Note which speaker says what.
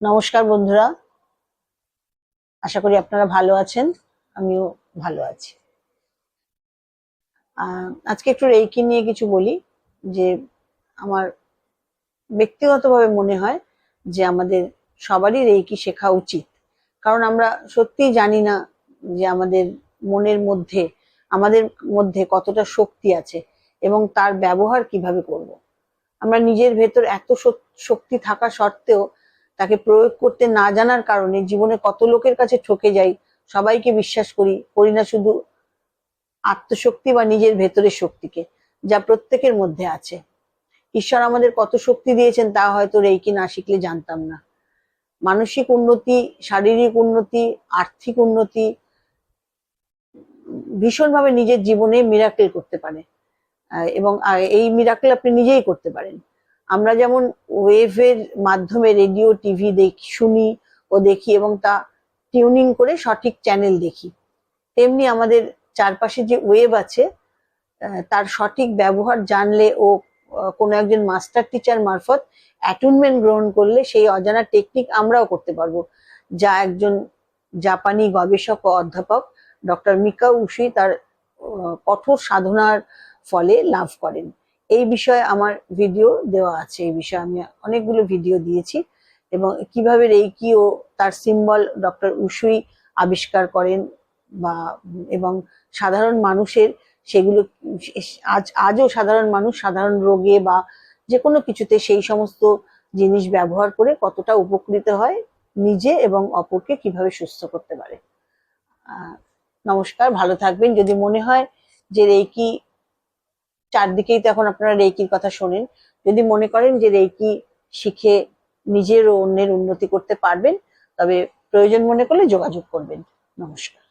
Speaker 1: নমস্কার বন্ধুরা, আশা করি আপনারা ভালো আছেন। আমিও ভালো আছি। আজকে একটু রেইকি নিয়ে কিছু বলি। যে আমার ব্যক্তিগতভাবে মনে হয় যে আমাদের সবারই রেইকি শেখা উচিত। কারণ আমরা সত্যিই জানি না যে আমাদের মধ্যে কতটা শক্তি আছে এবং তার ব্যবহার কিভাবে করব। আমরা নিজের ভেতর এত শক্তি থাকা সত্ত্বেও তাকে প্রয়োগ করতে না জানার কারণে জীবনে কত লোকের কাছে ঠকে যাই, সবাইকে বিশ্বাস করি না শুধু আত্মশক্তি বা নিজের ভেতরের শক্তিকে, যা প্রত্যেকের মধ্যে আছে। ঈশ্বর আমাদের কত শক্তি দিয়েছেন তা হয়তো রেইকি না শিখলে জানতাম না। মানসিক উন্নতি, শারীরিক উন্নতি, আর্থিক উন্নতি ভীষণভাবে নিজের জীবনে মিরাকেল করতে পারে। এবং এই মিরাকেল আপনি নিজেই করতে পারেন। আমরা যেমন ওয়েভের মাধ্যমে রেডিও টিভি শুনি ও দেখি এবং তা টিউনিং করে সঠিক চ্যানেল দেখি, তেমনি আমাদের চারপাশে যে ওয়েভ আছে তার সঠিক ব্যবহার জানলে ও কোনো একজন মাস্টার টিচার মারফত অ্যাটুনমেন্ট গ্রহণ করলে সেই অজানা টেকনিক আমরাও করতে পারবো, যা একজন জাপানি গবেষক ও অধ্যাপক ডক্টর মিকাও উশুই তার কঠোর সাধনার ফলে লাভ করেন। এই বিষয়ে আমার ভিডিও দেওয়া আছে। এই বিষয়ে আমি অনেকগুলো ভিডিও দিয়েছি এবং কিভাবে রেইকি ও তার সিম্বল ডক্টর উশুই আবিষ্কার করেন এবং সাধারণ মানুষের সেগুলো আজও সাধারণ মানুষ সাধারণ রোগে বা যে কোনো কিছুতে সেই সমস্ত জিনিস ব্যবহার করে কতটা উপকৃত হয়, নিজে এবং অপরকে কিভাবে সুস্থ করতে পারে। নমস্কার, ভালো থাকবেন। যদি মনে হয় যে রেইকি, চারদিকেই তো এখন আপনারা রেইকির কথা শোনেন, যদি মনে করেন যে রেইকি শিখে নিজের ও অন্যের উন্নতি করতে পারবেন, তবে প্রয়োজন মনে করলে যোগাযোগ করবেন। নমস্কার।